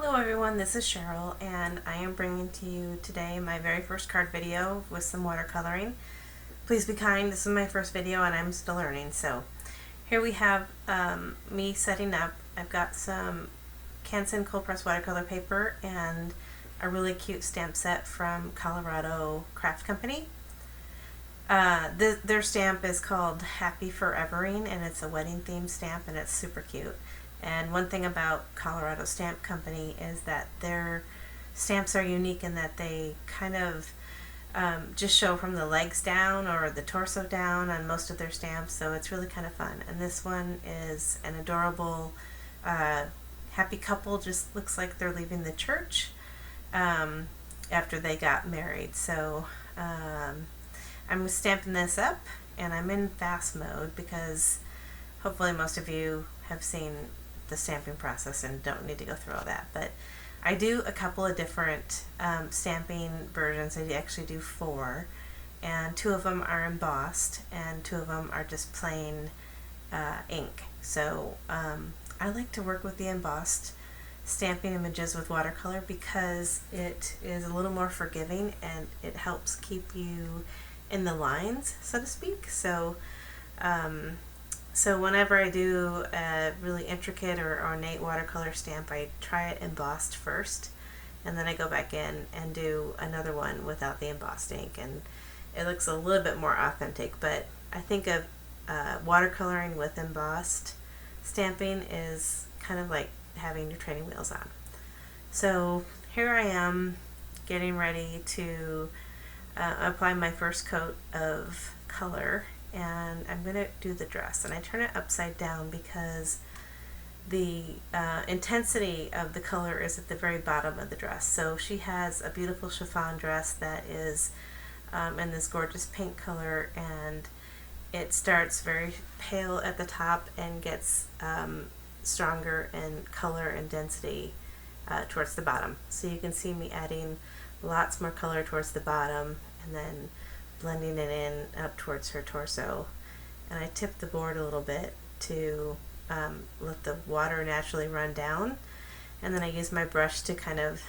Hello everyone, this is Cheryl and I am bringing to you today my very first card video with some watercoloring. Please be kind, this is my first video and I'm still learning. So here we have me setting up. I've got some Canson cold press watercolor paper and a really cute stamp set from Colorado Craft Company. Their stamp is called Happy Forevering and it's a wedding themed stamp and it's super cute. And one thing about Colorado Stamp Company is that their stamps are unique in that they kind of just show from the legs down or the torso down on most of their stamps, so it's really kind of fun. And this one is an adorable happy couple, just looks like they're leaving the church after they got married. So I'm stamping this up and I'm in fast mode because hopefully most of you have seen the stamping process and don't need to go through all that, but I do a couple of different stamping versions. I actually do 4, and 2 of them are embossed and 2 of them are just plain ink. So I like to work with the embossed stamping images with watercolor because it is a little more forgiving and it helps keep you in the lines, so to speak. So whenever I do a really intricate or ornate watercolor stamp, I try it embossed first, and then I go back in and do another one without the embossed ink, and it looks a little bit more authentic. But I think of watercoloring with embossed stamping is kind of like having your training wheels on. So here I am getting ready to apply my first coat of color, and I'm going to do the dress, and I turn it upside down because the intensity of the color is at the very bottom of the dress. So she has a beautiful chiffon dress that is in this gorgeous pink color, and it starts very pale at the top and gets stronger in color and density towards the bottom. So you can see me adding lots more color towards the bottom and then blending it in up towards her torso. And I tip the board a little bit to let the water naturally run down, and then I use my brush to kind of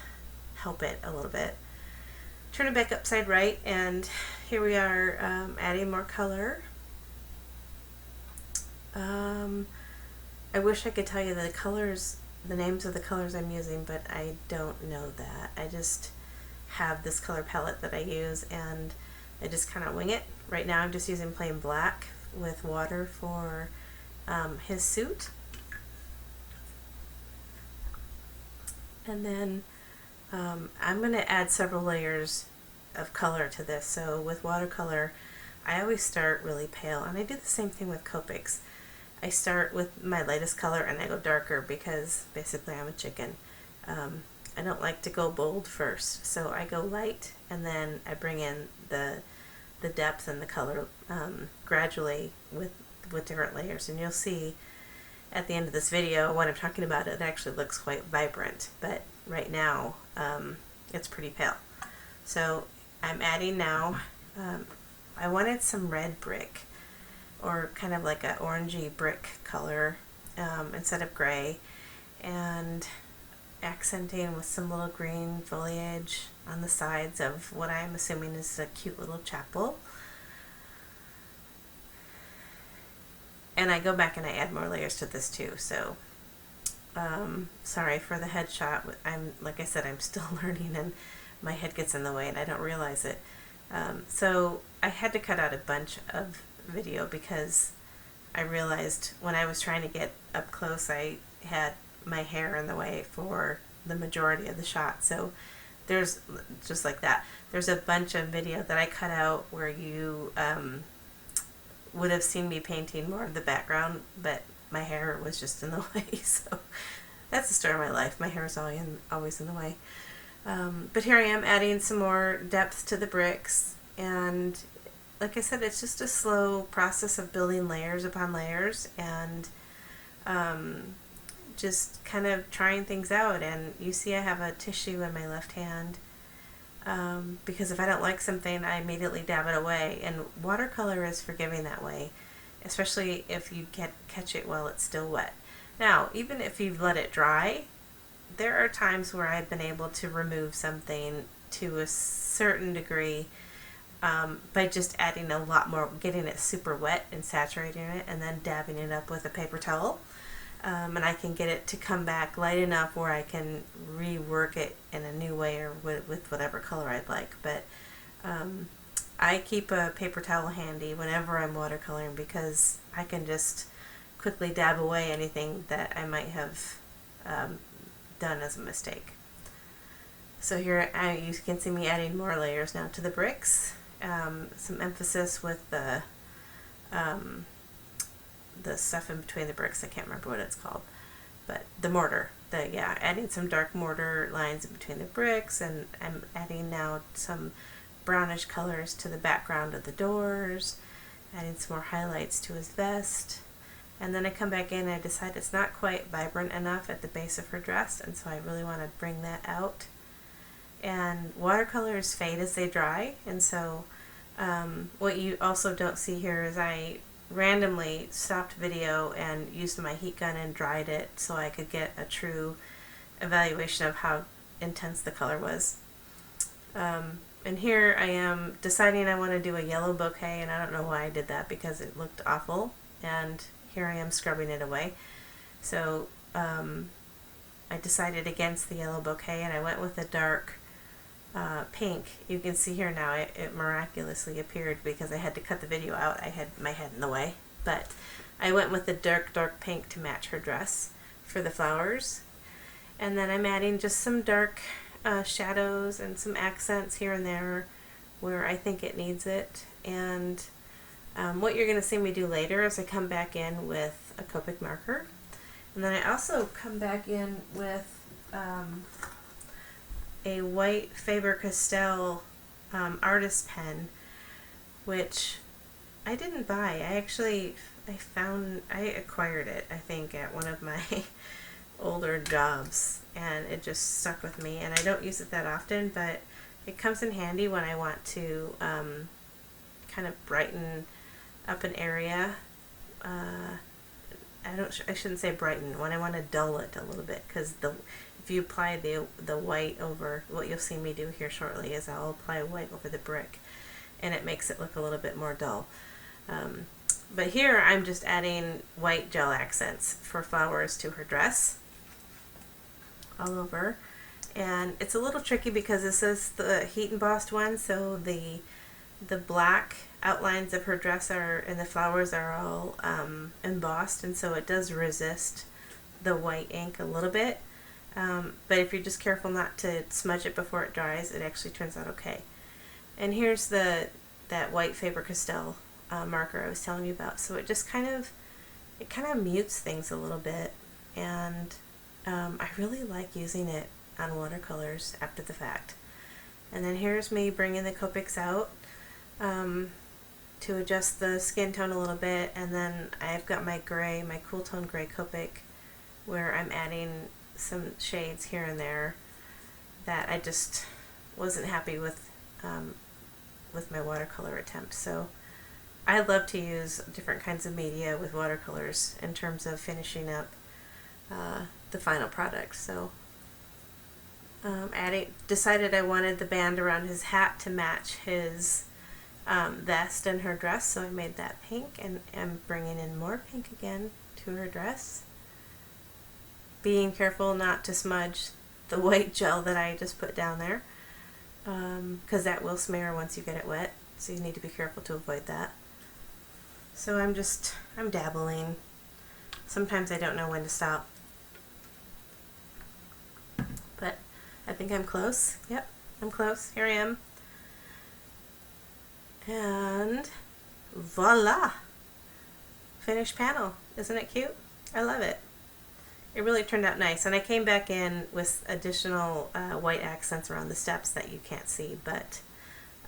help it a little bit. Turn it back upside right, and here we are adding more color. I wish I could tell you the colors, the names of the colors I'm using, but I don't know that. I just have this color palette that I use and I just kind of wing it. Right now I'm just using plain black with water for his suit. And then I'm going to add several layers of color to this. So with watercolor, I always start really pale, and I do the same thing with Copics. I start with my lightest color and I go darker because basically I'm a chicken. I don't like to go bold first, so I go light and then I bring in the depth and the color gradually with different layers, and you'll see at the end of this video when I'm talking about it, it actually looks quite vibrant, but right now it's pretty pale. So I'm adding now, I wanted some red brick, or kind of like an orangey brick color instead of gray, and accenting with some little green foliage on the sides of what I'm assuming is a cute little chapel. And I go back and I add more layers to this too. So sorry for the headshot. Like I said, I'm still learning and my head gets in the way and I don't realize it. So I had to cut out a bunch of video because I realized when I was trying to get up close I had my hair in the way for the majority of the shot. So there's, just like that, there's a bunch of video that I cut out where you would have seen me painting more of the background, but my hair was just in the way. So that's the story of my life. My hair is always in the way. But here I am adding some more depth to the bricks, and like I said, it's just a slow process of building layers upon layers and just kind of trying things out. And you see I have a tissue in my left hand because if I don't like something I immediately dab it away, and watercolor is forgiving that way, especially if you catch it while it's still wet. Now even if you've let it dry, there are times where I've been able to remove something to a certain degree by just adding a lot more, getting it super wet and saturating it, and then dabbing it up with a paper towel. And I can get it to come back light enough where I can rework it in a new way or with whatever color I'd like. But I keep a paper towel handy whenever I'm watercoloring because I can just quickly dab away anything that I might have done as a mistake. So here you can see me adding more layers now to the bricks. Some emphasis with the stuff in between the bricks. I can't remember what it's called, but the mortar. Adding some dark mortar lines in between the bricks, and I'm adding now some brownish colors to the background of the doors, adding some more highlights to his vest. And then I come back in and I decide it's not quite vibrant enough at the base of her dress, and so I really want to bring that out. And watercolors fade as they dry, and so what you also don't see here is I randomly stopped video and used my heat gun and dried it so I could get a true evaluation of how intense the color was. And here I am deciding I want to do a yellow bouquet, and I don't know why I did that because it looked awful, and here I am scrubbing it away. So I decided against the yellow bouquet, and I went with a dark pink. You can see here now it miraculously appeared because I had to cut the video out. I had my head in the way, but I went with the dark pink to match her dress for the flowers. And then I'm adding just some dark shadows and some accents here and there where I think it needs it. And what you're going to see me do later is I come back in with a Copic marker, and then I also come back in with a white Faber-Castell artist pen, which I didn't buy. I acquired it, I think, at one of my older jobs, and it just stuck with me, and I don't use it that often, but it comes in handy when I want to kind of brighten up an area. I shouldn't say brighten, when I want to dull it a little bit, because if you apply the white over, what you'll see me do here shortly is I'll apply white over the brick, and it makes it look a little bit more dull. But here I'm just adding white gel accents for flowers to her dress all over. And it's a little tricky because this is the heat embossed one, so the black outlines of her dress and the flowers are all embossed, and so it does resist the white ink a little bit. But if you're just careful not to smudge it before it dries, it actually turns out okay. And here's that white Faber-Castell marker I was telling you about. So it just kind of mutes things a little bit, and I really like using it on watercolors after the fact. And then here's me bringing the Copics out to adjust the skin tone a little bit, and then I've got my gray, my cool tone gray Copic, where I'm adding some shades here and there that I just wasn't happy with my watercolor attempt. So I love to use different kinds of media with watercolors in terms of finishing up the final product. So decided I wanted the band around his hat to match his vest and her dress, so I made that pink, and I'm bringing in more pink again to her dress, being careful not to smudge the white gel that I just put down there, because that will smear once you get it wet, so you need to be careful to avoid that. So I'm dabbling. Sometimes I don't know when to stop, but I think I'm close. Yep, I'm close. Here I am. And voila! Finished panel. Isn't it cute? I love it. It really turned out nice, and I came back in with additional white accents around the steps that you can't see, but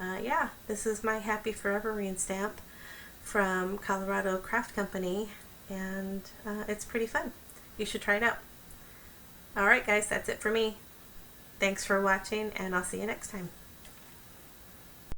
yeah, this is my Happy Foreverine stamp from Colorado Craft Company, and it's pretty fun. You should try it out. Alright guys, that's it for me. Thanks for watching, and I'll see you next time.